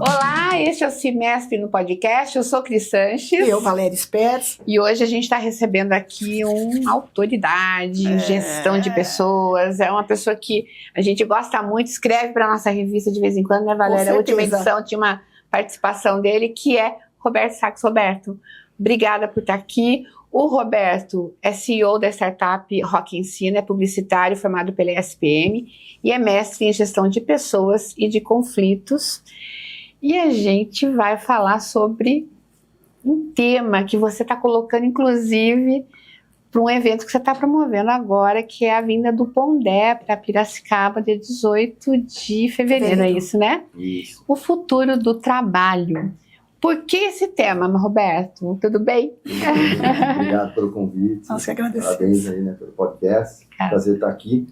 Olá, este é o Semestre no Podcast, eu sou Cris Sanches. E eu, Valéria Spers. E hoje a gente está recebendo aqui uma autoridade em gestão de pessoas, é uma pessoa que a gente gosta muito, escreve para a nossa revista de vez em quando, né, Valéria? A última edição tinha uma participação dele, que é Roberto Sachs. Roberto, obrigada por estar aqui. O Roberto é CEO da startup Rock Ensina, é publicitário formado pela ESPM e é mestre em gestão de pessoas e de conflitos. E a gente vai falar sobre um tema que você está colocando, inclusive, para um evento que você está promovendo agora, que é a vinda do Pondé para Piracicaba, dia 18 de fevereiro, é isso, né? Isso. O futuro do trabalho. Por que esse tema, Roberto? Tudo bem? Obrigado pelo convite. Nós que agradecemos. Parabéns aí, né, pelo podcast. Prazer estar aqui.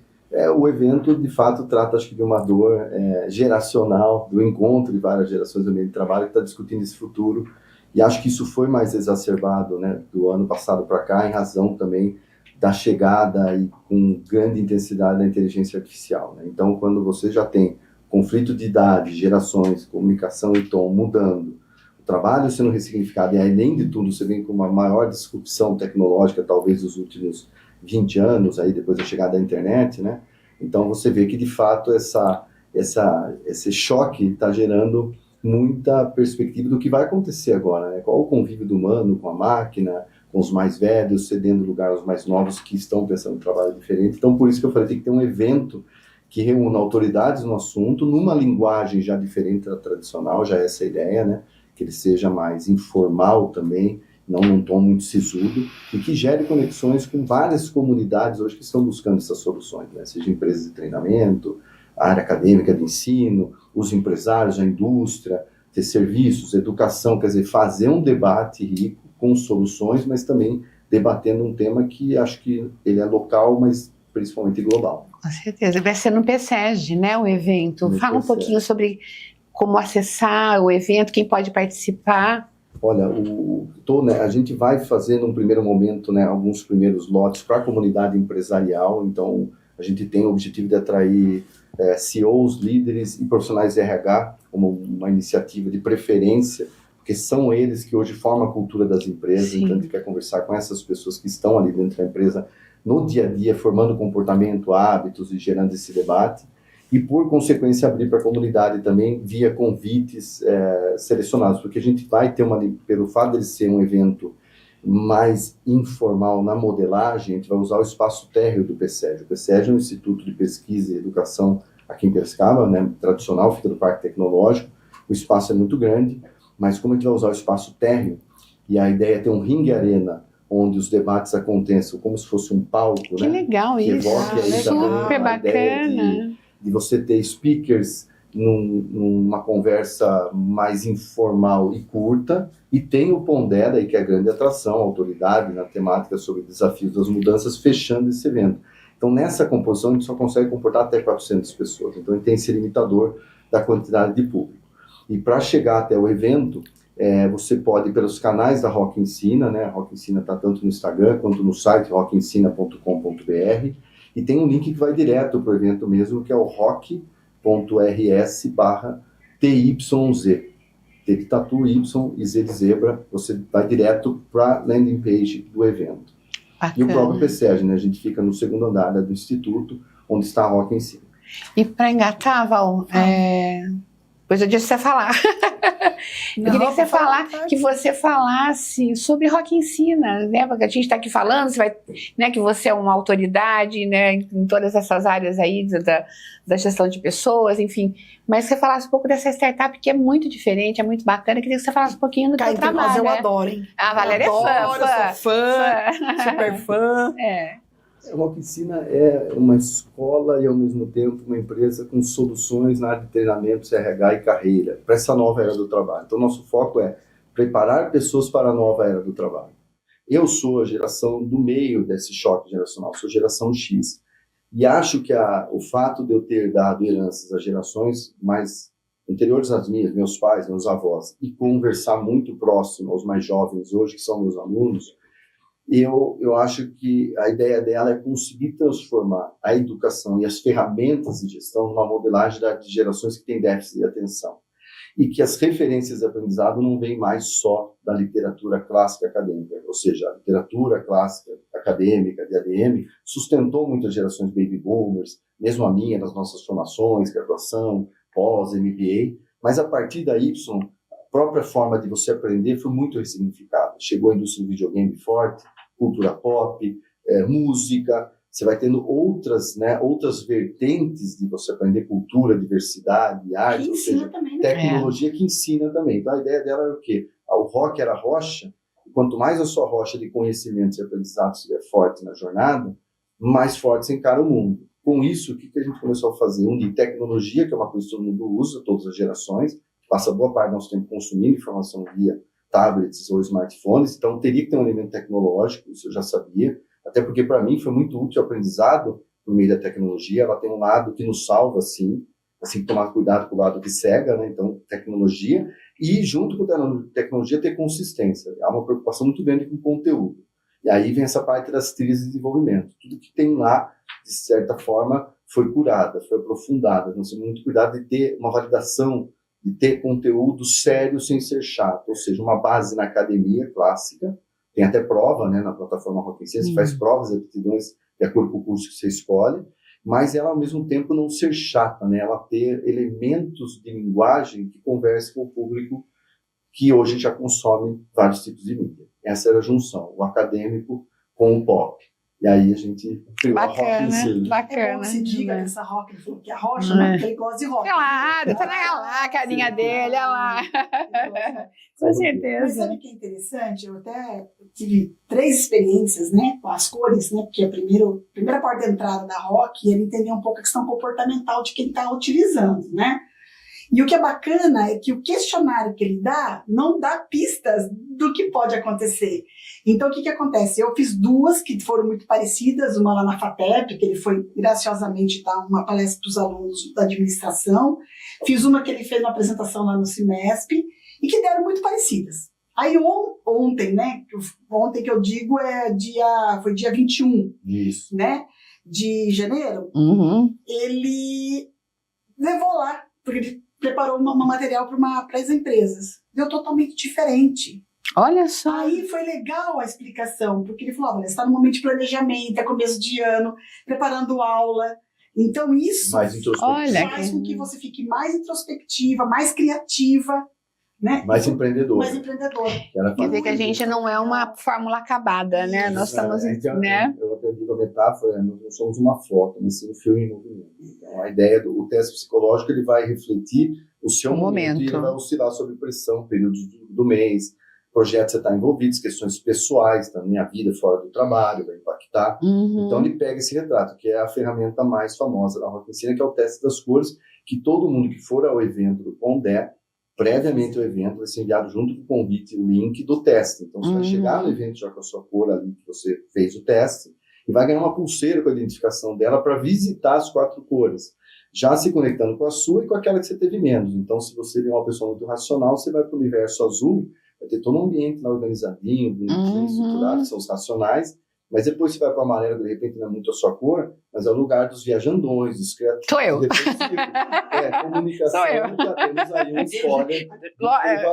O evento, de fato, trata, acho que, de uma dor geracional, do encontro de várias gerações do meio de trabalho que está discutindo esse futuro. E acho que isso foi mais exacerbado, né, do ano passado para cá, em razão também da chegada e com grande intensidade da inteligência artificial, né? Então, quando você já tem conflito de idade, gerações, comunicação e tom mudando, trabalho sendo ressignificado, e além de tudo você vem com uma maior disrupção tecnológica, talvez dos últimos 20 anos, aí depois da chegada da internet, né? Então você vê que de fato esse choque está gerando muita perspectiva do que vai acontecer agora, né? Qual o convívio do humano com a máquina, com os mais velhos, cedendo lugar aos mais novos que estão pensando em trabalho diferente. Então por isso que eu falei, tem que ter um evento que reúna autoridades no assunto, numa linguagem já diferente da tradicional, já é essa a ideia, né? Que ele seja mais informal também, não num tom muito sisudo, e que gere conexões com várias comunidades hoje que estão buscando essas soluções, né? Seja empresas de treinamento, a área acadêmica de ensino, os empresários, a indústria, ter serviços, educação, quer dizer, fazer um debate rico com soluções, mas também debatendo um tema que acho que ele é local, mas principalmente global. Com certeza, vai ser no PSEG, né, o evento. Fala um pouquinho sobre como acessar o evento, quem pode participar. Olha, a gente vai fazer num primeiro momento, né, alguns primeiros lotes para a comunidade empresarial, então a gente tem o objetivo de atrair CEOs, líderes e profissionais de RH como uma iniciativa de preferência, porque são eles que hoje formam a cultura das empresas. Sim. Então a gente quer conversar com essas pessoas que estão ali dentro da empresa no dia a dia, formando comportamento, hábitos e gerando esse debate. E, por consequência, abrir para a comunidade também via convites selecionados, porque a gente vai ter pelo fato de ele ser um evento mais informal na modelagem, a gente vai usar o espaço térreo do PSEG. O PSEG é um instituto de pesquisa e educação aqui em Piracicaba, né, tradicional, fica do Parque Tecnológico, o espaço é muito grande, mas como a gente vai usar o espaço térreo, e a ideia é ter um ringue arena, onde os debates aconteçam como se fosse um palco, que né? Legal que isso, super bacana. De você ter speakers numa conversa mais informal e curta, e tem o Pondé, daí que é a grande atração, a autoridade na temática sobre desafios das mudanças, fechando esse evento. Então, nessa composição, a gente só consegue comportar até 400 pessoas, então ele tem esse limitador da quantidade de público. E para chegar até o evento, você pode ir pelos canais da Rock Ensina, né? A Rock Ensina está tanto no Instagram quanto no site rockensina.com.br, e tem um link que vai direto para o evento mesmo, que é o rock.rs/TYZ. T de tatu, Y e Z de zebra. Você vai direto para a landing page do evento. Bacana. E o próprio PSEG, né? A gente fica no segundo andar do Instituto, onde está a Rock Ensina. E para engatar, Val, depois eu disse você falar. Eu queria que você falasse sobre Rock Ensina, né? Porque a gente está aqui falando, né, que você é uma autoridade, né, em todas essas áreas aí da gestão de pessoas, enfim. Mas você falasse um pouco dessa startup que é muito diferente, é muito bacana. Eu queria que você falasse um pouquinho do teu trabalho. Eu né? adoro, hein? A Valéria é fã. Sou fã, super fã. A Rock Ensina é uma escola e, ao mesmo tempo, uma empresa com soluções na área de treinamento, RH e carreira, para essa nova era do trabalho. Então, nosso foco é preparar pessoas para a nova era do trabalho. Eu sou a geração do meio desse choque geracional, sou geração X. E acho que o fato de eu ter dado heranças a gerações mais anteriores às minhas, meus pais, meus avós, e conversar muito próximo aos mais jovens hoje, que são meus alunos, eu acho que a ideia dela é conseguir transformar a educação e as ferramentas de gestão numa modelagem de gerações que têm déficit de atenção. e que as referências de aprendizado não vêm mais só da literatura clássica acadêmica, ou seja, a literatura clássica acadêmica de ADM sustentou muitas gerações baby boomers, mesmo a minha, nas nossas formações, graduação, pós, MBA, mas a partir da Y, a própria forma de você aprender foi muito ressignificada. Chegou a indústria do videogame forte, cultura pop, música, você vai tendo outras vertentes de você aprender cultura, diversidade, arte, ou seja, também, né? tecnologia que ensina também. Então a ideia dela era o quê? O rock era rocha, e quanto mais a sua rocha de conhecimentos e aprendizado estiver forte na jornada, mais forte você encara o mundo. Com isso, o que a gente começou a fazer? De tecnologia, que é uma coisa que todo mundo usa, todas as gerações, passa boa parte do nosso tempo consumindo informação via tablets ou smartphones, então teria que ter um elemento tecnológico, isso eu já sabia, até porque para mim foi muito útil o aprendizado por meio da tecnologia. Ela tem um lado que nos salva, assim que tomar cuidado com o lado que cega, né? Então, tecnologia, e junto com a tecnologia ter consistência. Há uma preocupação muito grande com o conteúdo. E aí vem essa parte das trilhas de desenvolvimento. Tudo que tem lá, de certa forma, foi curada, foi aprofundada. Nós temos muito cuidado de ter uma validação, de ter conteúdo sério sem ser chato, ou seja, uma base na academia clássica. Tem até prova, né, na plataforma Rock & Science, faz provas de aptidões de acordo com o curso que você escolhe, mas ela, ao mesmo tempo, não ser chata, né, ela ter elementos de linguagem que conversem com o público que hoje já consome vários tipos de mídia. Essa era a junção, o acadêmico com o pop. E aí a gente criou a Rock & Science. Bacana. É bom que se diga que essa rock, ele falou que a rocha, porque ele gosta de rock. Claro, tá lá a carinha dele, olha lá. Com certeza. Mas sabe o que é interessante? Eu até tive 3 experiências, né, com as cores, né, porque a primeira porta de entrada da rock, ele entendeu um pouco a questão comportamental de quem está utilizando, né? E o que é bacana é que o questionário que ele dá não dá pistas do que pode acontecer. Então, o que acontece? Eu fiz 2 que foram muito parecidas, uma lá na FATEP, que ele foi graciosamente dar uma palestra para os alunos da administração, fiz uma que ele fez uma apresentação lá no Cimesp, e que deram muito parecidas. Aí ontem, né, ontem que eu digo foi dia 21, Isso. Né, de janeiro, ele levou lá, porque ele preparou um material para as empresas. Deu totalmente diferente. Olha só. Aí foi legal a explicação, porque ele falou, olha, você está no momento de planejamento, é começo de ano, preparando aula. Então isso faz com que você fique mais introspectiva, mais criativa, né? Mais empreendedor. Quer dizer que a gente não é uma fórmula acabada, né? Nós estamos, né? Eu até digo a metáfora, nós não somos uma foto, mas sim um filme em movimento. Então, a ideia do teste psicológico, ele vai refletir o seu momento. E ele vai oscilar sob pressão, períodos do mês, projetos que você está envolvido, questões pessoais, também a vida fora do trabalho, vai impactar. Então, ele pega esse retrato, que é a ferramenta mais famosa da Rock & Science, que é o teste das cores, que todo mundo que for ao evento do Pondé, previamente ao evento, vai ser enviado junto com o convite o link do teste. Então, você vai chegar no evento já com a sua cor ali, que você fez o teste, e vai ganhar uma pulseira com a identificação dela para visitar as 4 cores, já se conectando com a sua e com aquela que você teve menos. Então, se você é uma pessoa muito racional, você vai para o universo azul, vai ter todo um ambiente lá organizadinho, bonitinho, estruturado, que são os racionais, mas depois você vai para a amarela, de repente não é muito a sua cor, mas é o lugar dos viajandões, dos criativos. Sou eu. Comunicação, Sou eu. já temos aí um spoiler.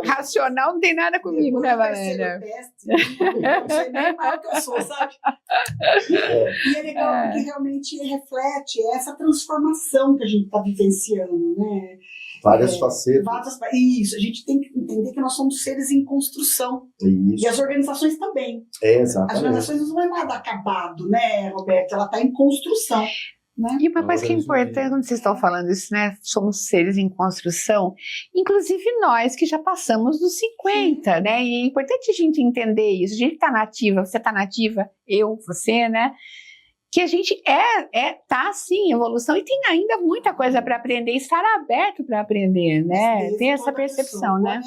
Racional não tem nada comigo, né, Valéria? Eu sei nem mal que eu sou, sabe? E é legal porque realmente reflete essa transformação que a gente está vivenciando, né? Várias facetas. Isso, a gente tem que entender que nós somos seres em construção. Isso. E as organizações também. Exatamente. As organizações não é nada acabado, né, Roberto? Ela está em construção. Né? E uma coisa que é importante quando vocês estão falando isso, né? Somos seres em construção, inclusive nós que já passamos dos 50, né? E é importante a gente entender isso. A gente está nativa, você está nativa, eu, você, né? Que a gente tá sim em evolução e tem ainda muita coisa para aprender, estar aberto para aprender, né? Tem essa percepção, né?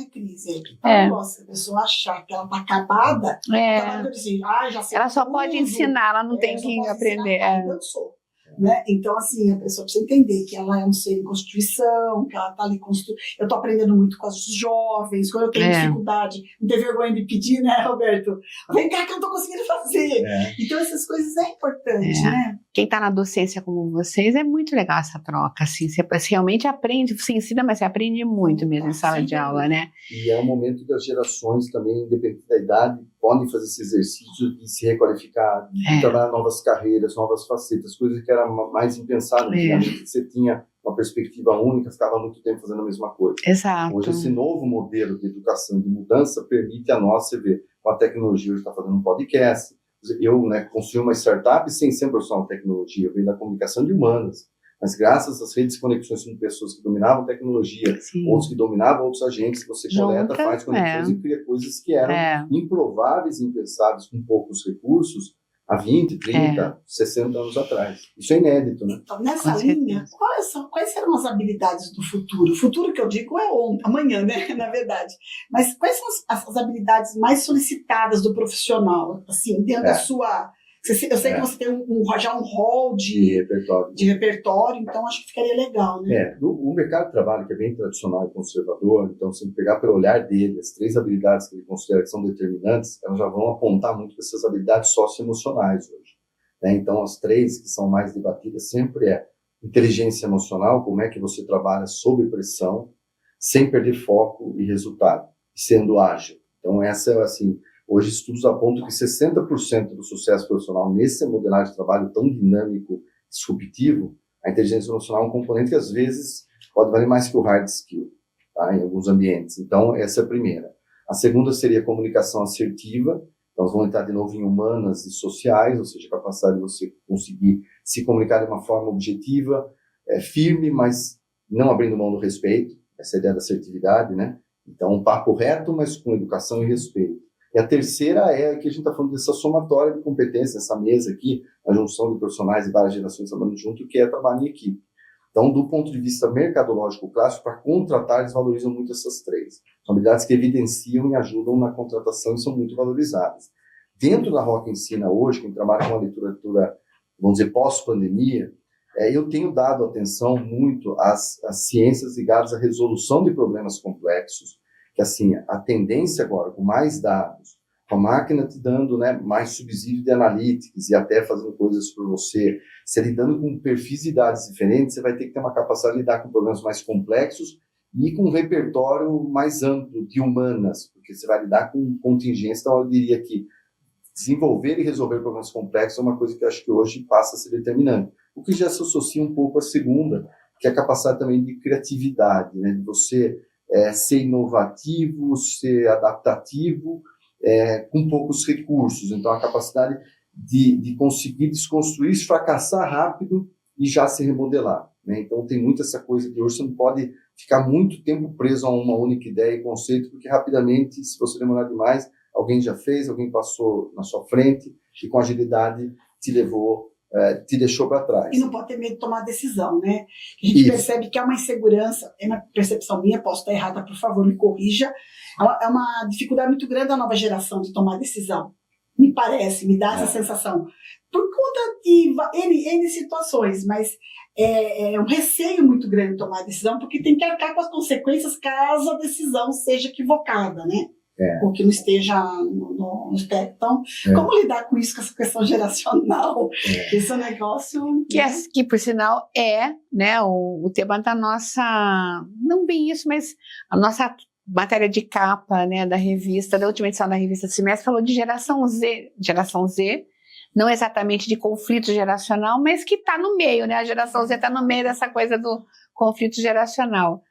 Nossa, a pessoa achar que ela tá acabada, ela, já sei ela só pode ensinar, ela não tem que aprender. Né? Então, assim, a pessoa precisa entender que ela é um ser em constituição, que ela está ali eu estou aprendendo muito com os jovens, quando eu tenho dificuldade, não ter vergonha de pedir, né, Roberto? Vem cá que eu não estou conseguindo fazer. Então, essas coisas é importante, né? Quem está na docência como vocês, é muito legal essa troca, assim, você realmente aprende, você ensina, mas você aprende muito mesmo em sala de aula, né? E é um momento que as gerações também, independente da idade, podem fazer esse exercício de se requalificar, de trabalhar novas carreiras, novas facetas, coisas que era mais impensável antigamente, que você tinha uma perspectiva única, ficava muito tempo fazendo a mesma coisa. Exato. Hoje esse novo modelo de educação, de mudança, permite a nós, você ver, com a tecnologia, hoje está fazendo um podcast, eu construí uma startup sem ser profissional de tecnologia, eu venho da comunicação de humanas, mas graças às redes de conexões com pessoas que dominavam tecnologia, outros que dominavam outros agentes, você coleta, faz conexões e cria coisas que eram improváveis e impensáveis com poucos recursos há 20, 30, 60 anos atrás. Isso é inédito, né? Então, nessa linha, quais serão as habilidades do futuro? O futuro que eu digo é amanhã, né, na verdade. Mas quais são as habilidades mais solicitadas do profissional? Assim, dentro da sua... Eu sei que você tem já um hall de repertório, então acho que ficaria legal, né? O mercado de trabalho, que é bem tradicional e conservador, então se pegar pelo olhar dele, as 3 habilidades que ele considera que são determinantes, elas já vão apontar muito para essas habilidades socioemocionais hoje. Né? Então as 3 que são mais debatidas sempre inteligência emocional, como é que você trabalha sob pressão, sem perder foco e resultado, sendo ágil. Então essa é assim... Hoje, estudos apontam que 60% do sucesso profissional nesse modelagem de trabalho tão dinâmico, disruptivo, a inteligência emocional é um componente que, às vezes, pode valer mais que o hard skill, tá? Em alguns ambientes. Então, essa é a primeira. A segunda seria a comunicação assertiva. Então, nós vamos entrar de novo em humanas e sociais, ou seja, a capacidade de você conseguir se comunicar de uma forma objetiva, firme, mas não abrindo mão do respeito. Essa é a ideia da assertividade, né? Então, um papo reto, mas com educação e respeito. E a terceira é que a gente está falando dessa somatória de competências, essa mesa aqui, a junção de profissionais de várias gerações trabalhando junto, que é trabalho em equipe. Então, do ponto de vista mercadológico clássico, para contratar, eles valorizam muito essas 3. São habilidades que evidenciam e ajudam na contratação e são muito valorizadas. Dentro da Rock Ensina hoje, quem trabalha com a literatura, vamos dizer, pós-pandemia, eu tenho dado atenção muito às ciências ligadas à resolução de problemas complexos, que assim, a tendência agora, com mais dados, com a máquina te dando, né, mais subsídio de analytics e até fazendo coisas por você, se lidando com perfis de dados diferentes, você vai ter que ter uma capacidade de lidar com problemas mais complexos e com um repertório mais amplo de humanas, porque você vai lidar com contingência. Então, eu diria que desenvolver e resolver problemas complexos é uma coisa que eu acho que hoje passa a ser determinante. O que já se associa um pouco à segunda, que é a capacidade também de criatividade, né, de você... ser inovativo, ser adaptativo, com poucos recursos. Então, a capacidade de conseguir desconstruir, fracassar rápido e já se remodelar. Né? Então, tem muito essa coisa de hoje você não pode ficar muito tempo preso a uma única ideia e conceito, porque rapidamente, se você demorar demais, alguém já fez, alguém passou na sua frente e com agilidade te levou, te deixou para trás. E não pode ter medo de tomar decisão, né? A gente percebe que há uma insegurança, é uma percepção minha, posso estar errada, por favor, me corrija, é uma dificuldade muito grande da nova geração de tomar decisão. Me parece, me dá essa sensação. Por conta de N situações, mas é um receio muito grande de tomar decisão, porque tem que arcar com as consequências caso a decisão seja equivocada, né? Ou que não esteja no espectro. Então, como lidar com isso, com essa questão geracional? Esse é um negócio... Que, por sinal, né, o tema da nossa... Não bem isso, mas a nossa matéria de capa, né, da revista, da última edição da revista Semestre, falou de geração Z, não exatamente de conflito geracional, mas que está no meio, né? A geração Z está no meio dessa coisa do conflito geracional.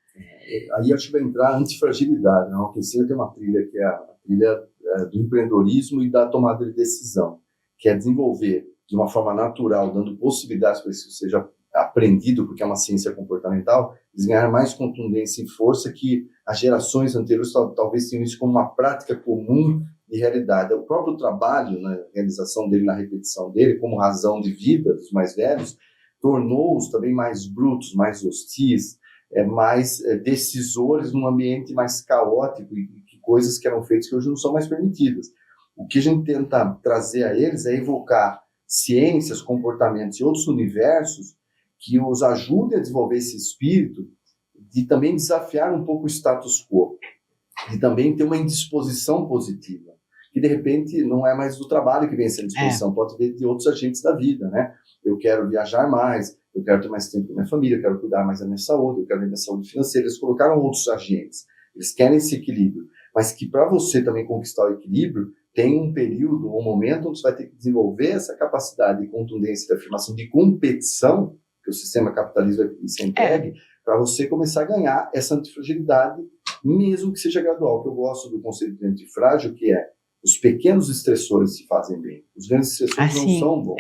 Aí acho que vai entrar a antifragilidade. A Rock Ensina tem uma trilha que é a trilha do empreendedorismo e da tomada de decisão, que é desenvolver de uma forma natural, dando possibilidades para que isso seja aprendido, porque é uma ciência comportamental, eles ganharam mais contundência e força que as gerações anteriores talvez tenham isso como uma prática comum de realidade. O próprio trabalho, na realização dele, na repetição dele, como razão de vida dos mais velhos, tornou-os também mais brutos, mais hostis, mais decisores num ambiente mais caótico e coisas que eram feitas que hoje não são mais permitidas. O que a gente tenta trazer a eles é evocar ciências, comportamentos e outros universos que os ajudem a desenvolver esse espírito de também desafiar um pouco o status quo, de também ter uma indisposição positiva, que de repente não é mais do trabalho que vem essa indisposição, pode vir de outros agentes da vida, né? Eu quero viajar mais, eu quero ter mais tempo com minha família, eu quero cuidar mais da minha saúde, eu quero ver minha saúde financeira. Eles colocaram outros agentes, eles querem esse equilíbrio, mas que para você também conquistar o equilíbrio, tem um período, um momento onde você vai ter que desenvolver essa capacidade de contundência, de afirmação, de competição, que o sistema capitalista vai ser entregue, para você começar a ganhar essa antifragilidade, mesmo que seja gradual. Que eu gosto do conceito de antifrágil, que é os pequenos estressores se fazem bem, os grandes estressores não são bons.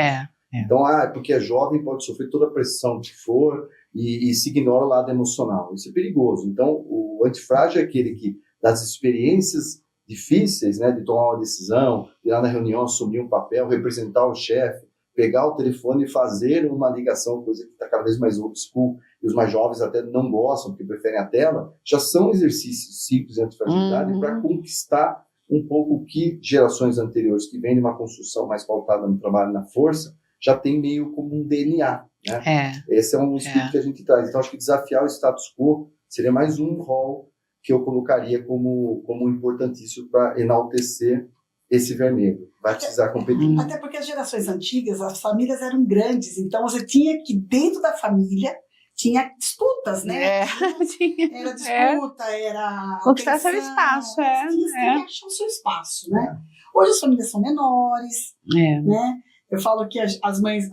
Então, porque é jovem, pode sofrer toda a pressão que for e se ignora o lado emocional. Isso é perigoso. Então, o antifrágil é aquele que, das experiências difíceis, né, de tomar uma decisão, ir lá na reunião, assumir um papel, representar o chefe, pegar o telefone e fazer uma ligação, coisa que está cada vez mais old school, e os mais jovens até não gostam, porque preferem a tela, já são exercícios simples de antifragilidade para conquistar um pouco o que gerações anteriores, que vêm de uma construção mais pautada no trabalho e na força, já tem meio como um DNA, né? Esse é um espírito que a gente traz. Então, acho que desafiar o status quo seria mais um rol que eu colocaria como importantíssimo para enaltecer esse vermelho. Vai precisar competir. Até porque as gerações antigas, as famílias eram grandes, então você tinha que, dentro da família, tinha disputas, né? Era disputa, era... Conquistar seu espaço, Tinha que achar o seu espaço, né? Hoje as famílias são menores, né? Eu falo que as mães,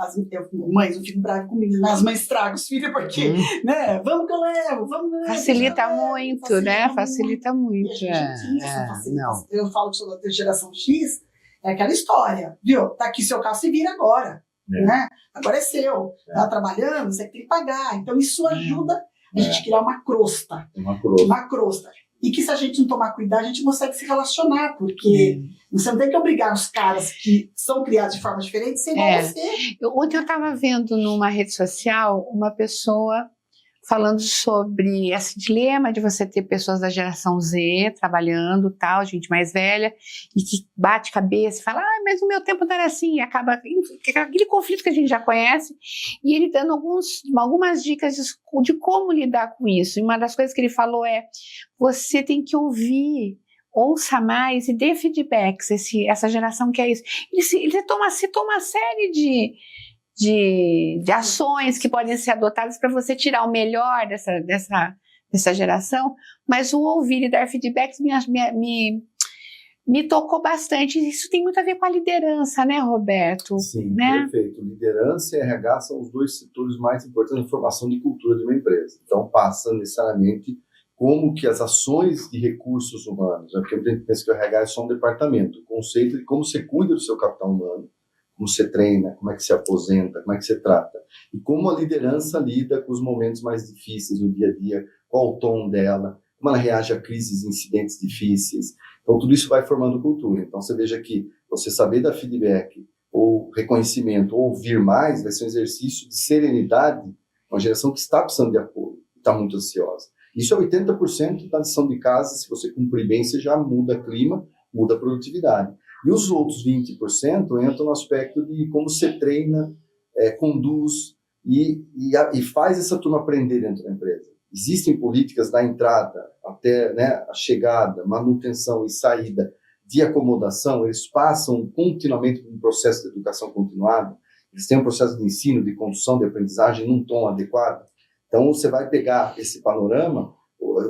mães, eu fico bravo comigo, né? As mães tragam os filhos porque, né? Vamos que eu levo, vamos. Facilita muito, né? Facilita muito. E a gente tinha essa facilitação. Eu falo que sou da geração X, é aquela história, viu? Tá aqui seu carro, se vira agora, né? Agora é seu. Tá trabalhando, você tem que pagar. Então isso ajuda a gente criar uma crosta. Uma crosta. E que se a gente não tomar cuidado, a gente consegue se relacionar, porque você não tem que obrigar os caras que são criados de forma diferente sem você. Ontem eu estava vendo numa rede social uma pessoa falando sobre esse dilema de você ter pessoas da geração Z trabalhando, tal, gente mais velha, e que bate cabeça e fala, mas o meu tempo não era assim, e acaba aquele conflito que a gente já conhece, e ele dando algumas dicas de como lidar com isso. E uma das coisas que ele falou é, você tem que ouvir, ouça mais e dê feedbacks, essa geração que é isso. Ele toma uma série de ações que podem ser adotadas para você tirar o melhor dessa geração, mas o ouvir e dar feedbacks me tocou bastante. Isso tem muito a ver com a liderança, né, Roberto? Sim, né? Perfeito. Liderança e RH são os dois setores mais importantes na formação de cultura de uma empresa. Então, passa necessariamente como que as ações de recursos humanos, porque a gente pensa que o RH é só um departamento, o conceito de como você cuida do seu capital humano, como você treina, como é que se aposenta, como é que você trata. E como a liderança lida com os momentos mais difíceis no dia a dia, qual o tom dela, como ela reage a crises e incidentes difíceis. Então, tudo isso vai formando cultura. Então, você veja que você saber dar feedback, ou reconhecimento, ou ouvir mais, vai ser um exercício de serenidade, uma geração que está precisando de apoio, está muito ansiosa. Isso é 80% da lição de casa. Se você cumprir bem, você já muda clima, muda a produtividade. E os outros 20% entram no aspecto de como você treina, conduz e faz essa turma aprender dentro da empresa. Existem políticas da entrada até, né, a chegada, manutenção e saída de acomodação. Eles passam continuamente por um processo de educação continuada. Eles têm um processo de ensino, de condução, de aprendizagem num tom adequado. Então, você vai pegar esse panorama.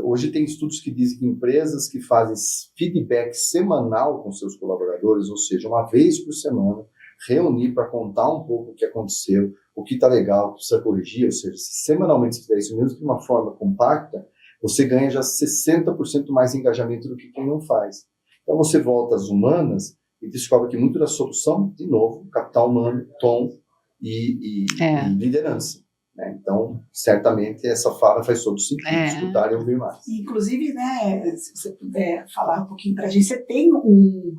Hoje tem estudos que dizem que empresas que fazem feedback semanal com seus colaboradores, ou seja, uma vez por semana, reunir para contar um pouco o que aconteceu, o que está legal, o que precisa corrigir, ou seja, se semanalmente você fizer isso, mesmo de uma forma compacta, você ganha já 60% mais engajamento do que quem não faz. Então você volta às humanas e descobre que muito da solução, de novo, capital humano, tom e liderança. Então, certamente, essa fala faz todo sentido, escutar e ouvir mais. Inclusive, né, se você puder falar um pouquinho para a gente, você tem um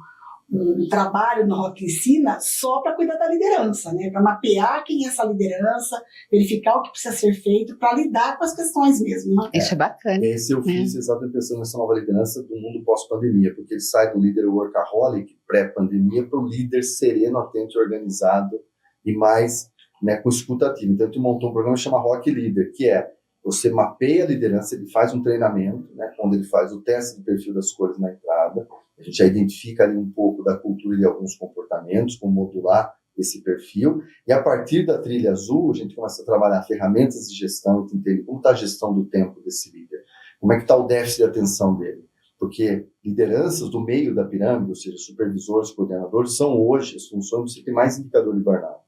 trabalho na Rock Ensina só para cuidar da liderança, né, para mapear quem é essa liderança, verificar o que precisa ser feito para lidar com as questões mesmo. Né? Isso é bacana. Esse eu fiz exatamente pensando nessa nova liderança do mundo pós-pandemia, porque ele sai do líder workaholic, pré-pandemia, para o líder sereno, atento e organizado, e mais, né, com escuta ativa. Então, a gente montou um programa que chama Rock Leader, que é, você mapeia a liderança, ele faz um treinamento, né, onde ele faz o teste de perfil das cores na entrada, a gente já identifica ali um pouco da cultura e de alguns comportamentos, como modular esse perfil, e a partir da trilha azul, a gente começa a trabalhar ferramentas de gestão, e entender como está a gestão do tempo desse líder, como é que está o déficit de atenção dele, porque lideranças do meio da pirâmide, ou seja, supervisores, coordenadores, são hoje as funções que você tem mais indicador de burnout.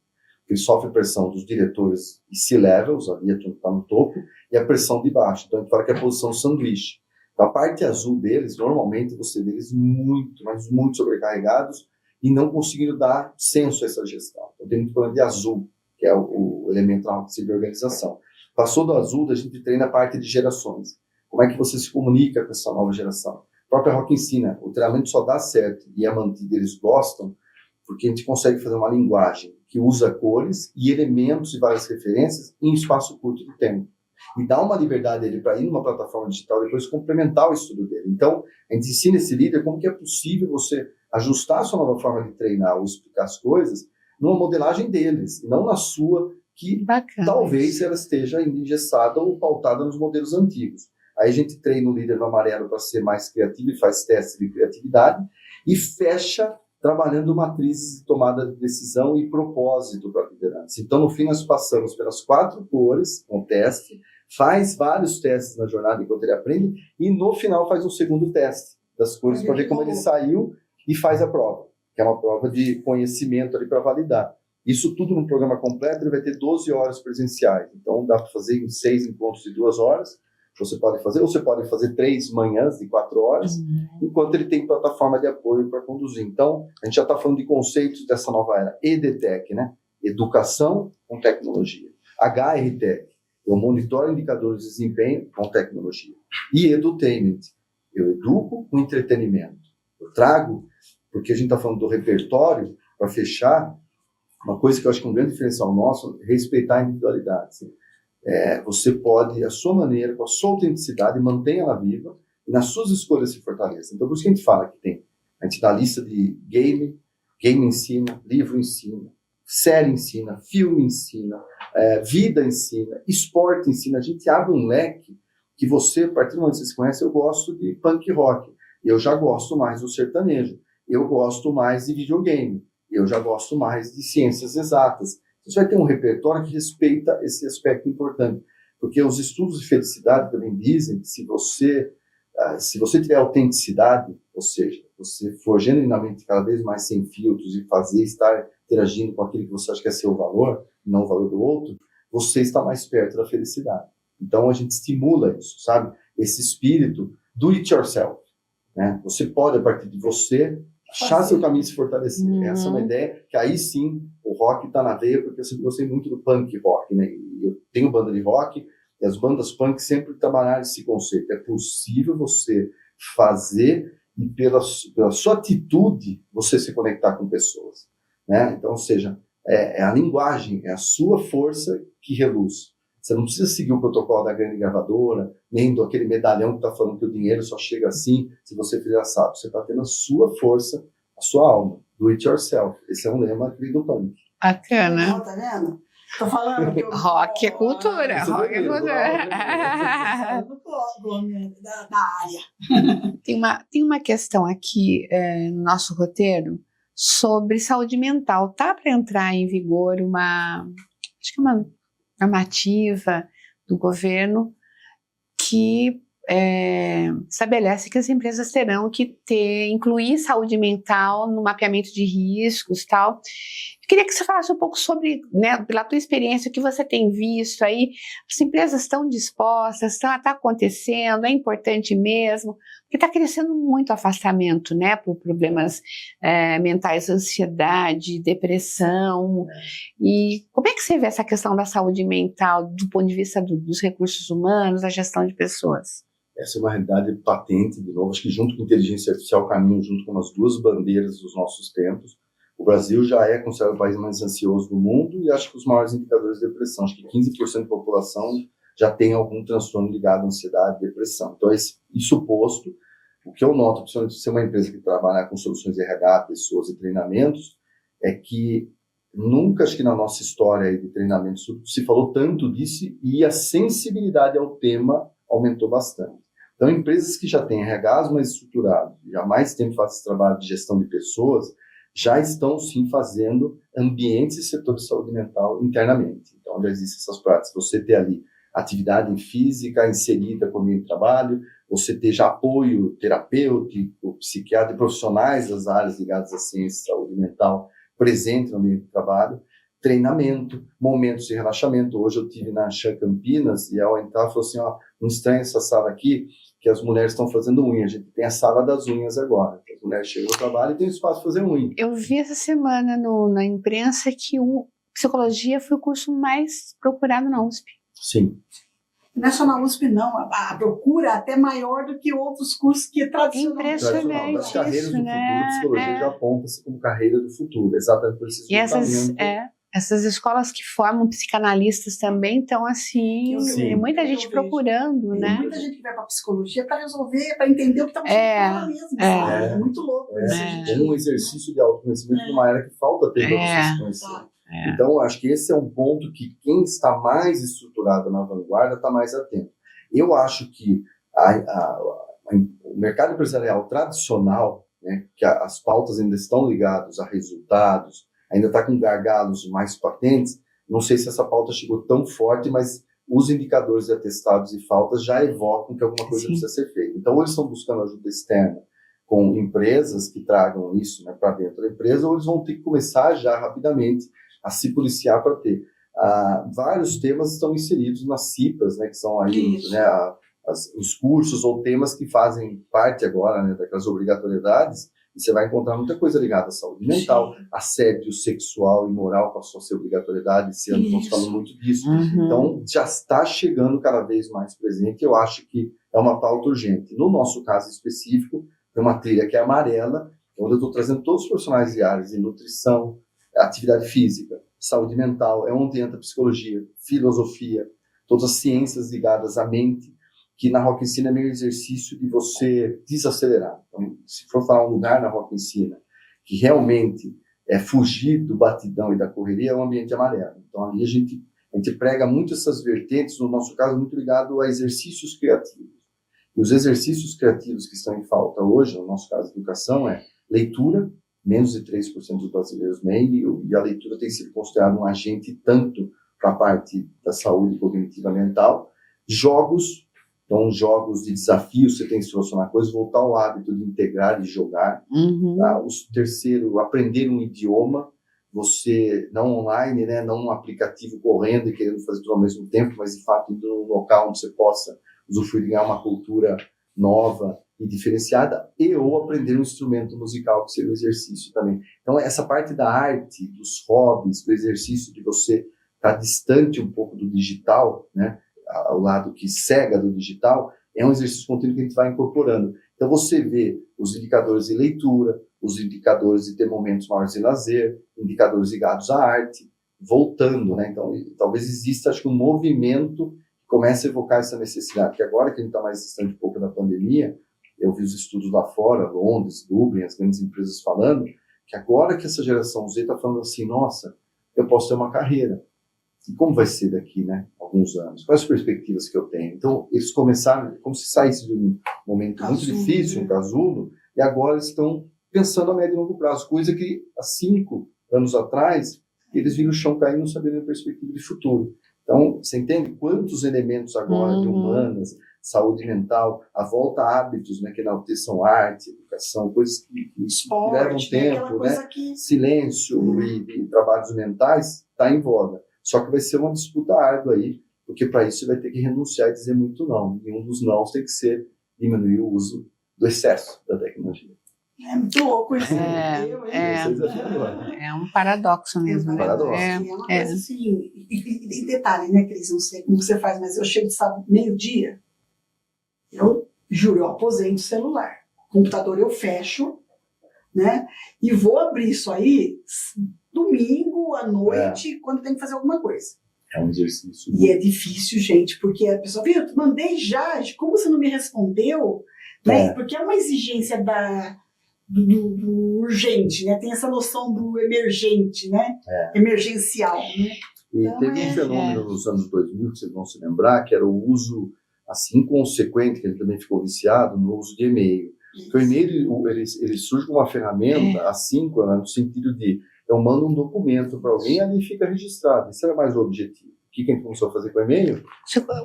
Ele sofre pressão dos diretores e C-levels, ali está no topo, e a pressão de baixo. Então, a gente fala que é a posição sanduíche. Então, a parte azul deles, normalmente, você vê eles muito, mas muito sobrecarregados e não conseguindo dar senso a essa gestão. Então, tem muito problema de azul, que é o elemento de organização. Passou do azul, a gente treina a parte de gerações. Como é que você se comunica com essa nova geração? A própria Rock ensina, o treinamento só dá certo e a mantida eles gostam, porque a gente consegue fazer uma linguagem que usa cores e elementos e várias referências em espaço curto de tempo. E dá uma liberdade dele para ir numa plataforma digital e depois complementar o estudo dele. Então, a gente ensina esse líder como que é possível você ajustar a sua nova forma de treinar ou explicar as coisas numa modelagem deles, e não na sua, que talvez ela esteja ainda engessada ou pautada nos modelos antigos. Aí a gente treina o líder no amarelo para ser mais criativo e faz testes de criatividade e fecha trabalhando matrizes de tomada de decisão e propósito para a liderança. Então, no fim, nós passamos pelas 4 cores, com teste, faz vários testes na jornada enquanto ele aprende, e no final faz um segundo teste das cores para ver como ele saiu e faz a prova, que é uma prova de conhecimento ali para validar. Isso tudo num programa completo, ele vai ter 12 horas presenciais. Então, dá para fazer em 6 encontros de 2 horas, você pode fazer, ou você pode fazer 3 manhãs de 4 horas, enquanto ele tem plataforma de apoio para conduzir. Então, a gente já está falando de conceitos dessa nova era. EDTech, né? Educação com tecnologia. HRTech, eu monitoro indicadores de desempenho com tecnologia. E Edutainment, eu educo com entretenimento. Eu trago, porque a gente está falando do repertório, para fechar, uma coisa que eu acho que é um grande diferencial nosso, respeitar a individualidade. Assim. Você pode, a sua maneira, com a sua autenticidade, mantenha ela viva e nas suas escolhas se fortaleça. Então, por isso que a gente fala que tem, a gente dá a lista de game ensina, livro ensina, série ensina, filme ensina, vida ensina, esporte ensina. A gente abre um leque que você, a partir do momento que você se conhece, eu gosto de punk rock, eu já gosto mais do sertanejo, eu gosto mais de videogame, eu já gosto mais de ciências exatas. Você vai ter um repertório que respeita esse aspecto importante, porque os estudos de felicidade também dizem que se você tiver autenticidade, ou seja, você for genuinamente cada vez mais sem filtros e estar interagindo com aquilo que você acha que é seu valor, não o valor do outro, você está mais perto da felicidade. Então a gente estimula isso, sabe? Esse espírito do it yourself, né? Você pode, a partir de você, achar seu caminho e se fortalecer. Essa é uma ideia que aí sim o rock está na veia, porque eu sempre gostei muito do punk rock, né? E eu tenho banda de rock e as bandas punk sempre trabalharam esse conceito. É possível você fazer e pela sua atitude você se conectar com pessoas, né? Então, ou seja, é a linguagem, é a sua força que reluz. Você não precisa seguir o protocolo da grande gravadora, nem do aquele medalhão que está falando que o dinheiro só chega assim, se você fizer assado. Você está tendo a sua força, a sua alma. Do it yourself. Esse é um lema do punk. Bacana. Não, tá vendo? Tô falando que rock é cultura. Rock é cultura. Da área. Tem uma questão aqui no nosso roteiro sobre saúde mental. Tá para entrar em vigor acho que uma normativa do governo que estabelece que as empresas terão que incluir saúde mental no mapeamento de riscos e tal. Eu queria que você falasse um pouco sobre, né, pela tua experiência, o que você tem visto aí, as empresas estão dispostas, está acontecendo, é importante mesmo, porque está crescendo muito o afastamento, né, por problemas mentais, ansiedade, depressão, e como é que você vê essa questão da saúde mental do ponto de vista dos recursos humanos, da gestão de pessoas? Essa é uma realidade patente, de novo, acho que junto com a inteligência artificial caminham junto com as 2 bandeiras dos nossos tempos. O Brasil já é considerado o país mais ansioso do mundo e acho que os maiores indicadores de depressão, acho que 15% da população já tem algum transtorno ligado à ansiedade e depressão. Então, isso posto, o que eu noto, principalmente se é uma empresa que trabalha com soluções de RH, pessoas e treinamentos, é que nunca, acho que na nossa história aí de treinamento, se falou tanto disso e a sensibilidade ao tema aumentou bastante. Então, empresas que já têm RHs mais estruturados, já há mais tempo fazem esse trabalho de gestão de pessoas, já estão, sim, fazendo ambientes e setores de saúde mental internamente. Então, já existem essas práticas. Você ter ali atividade física inserida com o ambiente de trabalho, você ter já apoio terapêutico, psiquiátrico, profissionais das áreas ligadas à ciência e saúde mental presente no ambiente de trabalho, treinamento, momentos de relaxamento. Hoje eu tive na Chan Campinas e ao entrar falou assim, não estranha essa sala aqui, que as mulheres estão fazendo unha. A gente tem a sala das unhas agora. As mulheres chegam ao trabalho e tem espaço para fazer unha. Eu vi essa semana na imprensa que psicologia foi o curso mais procurado na USP. Sim. Não é só na USP, não. A procura é até maior do que outros cursos que tradicionalmente. Impressionante. Das carreiras isso, do né? futuro, psicologia já aponta-se como carreira do futuro, exatamente por esses essas escolas que formam psicanalistas também estão assim, Sim. muita gente procurando, Tem né? muita gente que vai para psicologia para resolver, para entender o que está acontecendo mesmo. É muito louco. É um exercício de autoconhecimento numa era que falta ter para você se conhecer. Então, acho que esse é um ponto que quem está mais estruturado na vanguarda está mais atento. Eu acho que o mercado empresarial tradicional, né, que as pautas ainda estão ligadas a resultados, ainda está com gargalos mais patentes, não sei se essa pauta chegou tão forte, mas os indicadores de atestados e faltas já evocam que alguma coisa precisa ser feita. Então, ou eles estão buscando ajuda externa com empresas que tragam isso, né, para dentro da empresa, ou eles vão ter que começar já rapidamente a se policiar para ter. Vários temas estão inseridos nas CIPAs, né, que são aí, né, os cursos ou temas que fazem parte agora, né, daquelas obrigatoriedades, e você vai encontrar muita coisa ligada à saúde mental, assédio sexual e moral passou a ser obrigatoriedade, esse ano estamos falando muito disso. Então, já está chegando cada vez mais presente, eu acho que é uma pauta urgente. No nosso caso específico, tem uma trilha que é amarela, onde eu estou trazendo todos os profissionais de áreas de nutrição, atividade física, saúde mental, onde entra psicologia, filosofia, todas as ciências ligadas à mente, que na Rock Ensina é meio exercício de você desacelerar. Então, se for falar um lugar na Rock Ensina que realmente é fugir do batidão e da correria, é um ambiente amarelo. Então, ali a gente prega muito essas vertentes, no nosso caso, muito ligado a exercícios criativos. E os exercícios criativos que estão em falta hoje, no nosso caso, educação, é leitura, menos de 3% dos brasileiros leem, e a leitura tem sido considerada um agente tanto para a parte da saúde cognitiva mental, jogos, então jogos de desafios, você tem que solucionar coisas, voltar ao hábito de integrar e jogar. Tá? O terceiro, aprender um idioma, você não online, né, não um aplicativo correndo e querendo fazer tudo ao mesmo tempo, mas de fato indo num local onde você possa usufruir de ganhar uma cultura nova e diferenciada, ou aprender um instrumento musical, que seria o exercício também. Então, essa parte da arte, dos hobbies, do exercício de você estar distante um pouco do digital, né, ao lado que cega do digital, é um exercício contínuo que a gente vai incorporando. Então, você vê os indicadores de leitura, os indicadores de ter momentos maiores de lazer, indicadores ligados à arte, voltando, né? Então, talvez exista, acho que um movimento que comece a evocar essa necessidade, que agora que a gente está mais distante um pouco da pandemia, eu vi os estudos lá fora, Londres, Dublin, as grandes empresas falando, que agora que essa geração Z está falando assim, nossa, eu posso ter uma carreira. E como vai ser daqui, né, alguns anos? Quais as perspectivas que eu tenho? Então, eles começaram, como se saísse de um momento muito difícil, um casulo, e agora eles estão pensando a médio e longo prazo, coisa que há 5 anos atrás, eles viram o chão cair e não sabiam a perspectiva de futuro. Então, você entende quantos elementos agora de humanas, saúde mental, a volta a hábitos, né, que enalteçam arte, educação, coisas que levam tempo, né? Silêncio e trabalhos mentais, está em voga. Só que vai ser uma disputa árdua aí, porque para isso você vai ter que renunciar e dizer muito não. E um dos nãos tem que ser diminuir o uso do excesso da tecnologia. É muito louco isso. É um paradoxo mesmo. É uma coisa assim. E detalhe, né, Cris? Não sei como você faz, mas eu chego de sábado, meio-dia, eu juro, eu aposento o celular. O computador eu fecho, né? E vou abrir isso aí domingo à noite, quando tem que fazer alguma coisa. É um exercício. E é difícil, gente, porque a pessoa, viu, eu mandei já, como você não me respondeu? Né? Porque é uma exigência do urgente, né? Tem essa noção do emergente, né? Emergencial, né? E então, teve um fenômeno nos anos 2000, que vocês vão se lembrar, que era o uso, assim, inconsequente, que ele também ficou viciado, no uso de e-mail. Porque o e-mail, ele surge como uma ferramenta assíncrona, no sentido de eu mando um documento para alguém e ali fica registrado. Esse era mais o objetivo. O que a gente começou a fazer com o e-mail?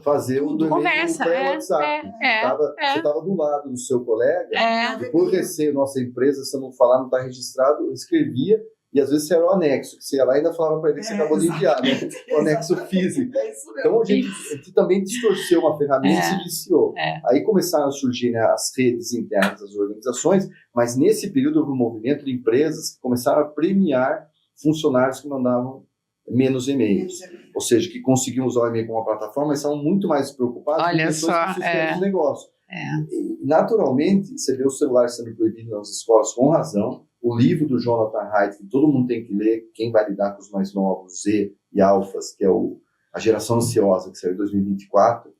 Fazer o do e-mail pelo WhatsApp. Você estava do lado do seu colega, e por receio, nossa empresa, se eu não falar, não está registrado, eu escrevia, e às vezes era o anexo, que você ia lá e ainda falava para ele que você acabou de enviar, né? O anexo físico. Então a gente também distorceu uma ferramenta e se viciou. Aí começaram a surgir, né, as redes internas das organizações, mas nesse período houve um movimento de empresas que começaram a premiar funcionários que mandavam menos e-mails. Ou seja, que conseguiam usar o e-mail como uma plataforma, mas estavam muito mais preocupados com pessoas que sustentam os negócios. E, naturalmente, você vê o celular sendo proibido nas escolas com razão. O livro do Jonathan Haidt, que todo mundo tem que ler, quem vai lidar com os mais novos, Z e Alfas, que é a geração ansiosa, que saiu em 2024,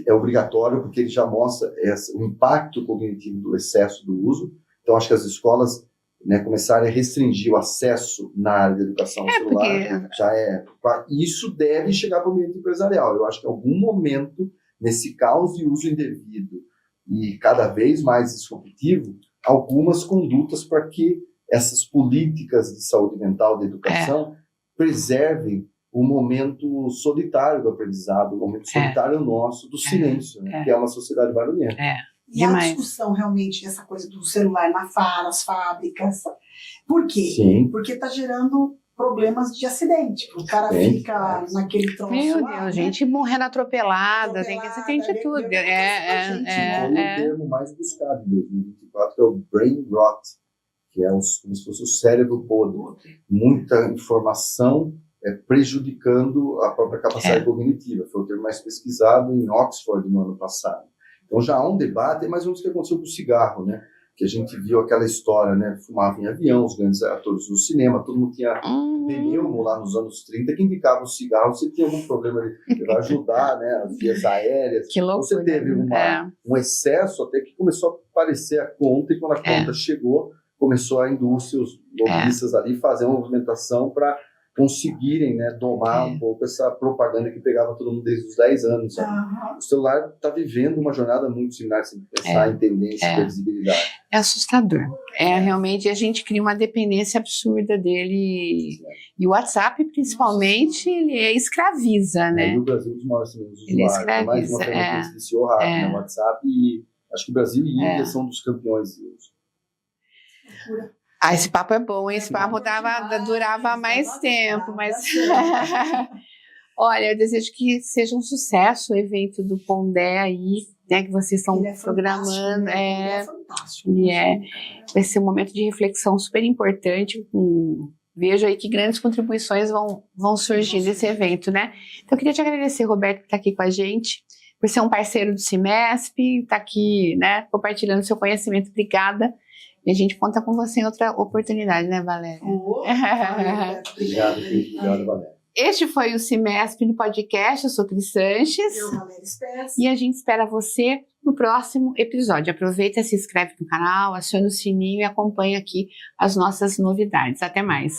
é obrigatório porque ele já mostra o impacto cognitivo do excesso do uso. Então, acho que as escolas, né, começarem a restringir o acesso na área da educação ao celular, isso deve chegar para o ambiente empresarial. Eu acho que em algum momento, nesse caos de uso indevido e cada vez mais disruptivo, algumas condutas para que essas políticas de saúde mental, de educação, preservem o momento solitário do aprendizado, o momento solitário nosso do silêncio, né, que é uma sociedade barulhenta. E a discussão realmente, essa coisa do celular nas fábricas. Por quê? Sim. Porque está gerando problemas de acidente. O cara fica naquele troço Meu lá, Deus, gente morrendo atropelada, você tem de tudo. Foi o termo mais buscado em 2024, que é o brain rot, que é como se fosse o cérebro podre. Muita informação prejudicando a própria capacidade cognitiva. Foi o termo mais pesquisado em Oxford no ano passado. Então já há um debate, mais ou menos o que aconteceu com o cigarro, né? Que a gente viu aquela história, né? Fumava em avião, os grandes atores no cinema, todo mundo tinha pneumo lá nos anos 30, que indicava o cigarro, você tinha algum problema de ajudar, né? As vias aéreas. Que loucura. Você teve um excesso até que começou a aparecer a conta, e quando a conta chegou, começou a indústria, os lobistas ali, fazer uma movimentação para conseguirem, né, domar um pouco essa propaganda que pegava todo mundo desde os 10 anos. O celular está vivendo uma jornada muito similar, se pensar em tendência e previsibilidade. É assustador. Realmente a gente cria uma dependência absurda dele. E o WhatsApp, principalmente, ele escraviza, né? E o Brasil é um dos maiores usuários. Ele escraviza. Mais uma ferramenta que se viciou rápido, né? O WhatsApp, e acho que o Brasil e Índia são dos campeões de uso. Esse papo é bom, hein? Esse papo durava mais tempo, mas... Olha, eu desejo que seja um sucesso o evento do Pondé aí, né? Que vocês estão programando. É fantástico. Vai ser um momento de reflexão super importante. Vejo aí que grandes contribuições vão surgir desse evento, né? Então, eu queria te agradecer, Roberto, por estar aqui com a gente, por ser um parceiro do Cimesp, estar aqui, né, compartilhando seu conhecimento. Obrigada. E a gente conta com você em outra oportunidade, né, Valéria? Obrigado, Valéria. Este foi o Cimesp no podcast. Eu sou Cris Sanches. Eu, Valéria Spess. E a gente espera você no próximo episódio. Aproveita, se inscreve no canal, aciona o sininho e acompanha aqui as nossas novidades. Até mais.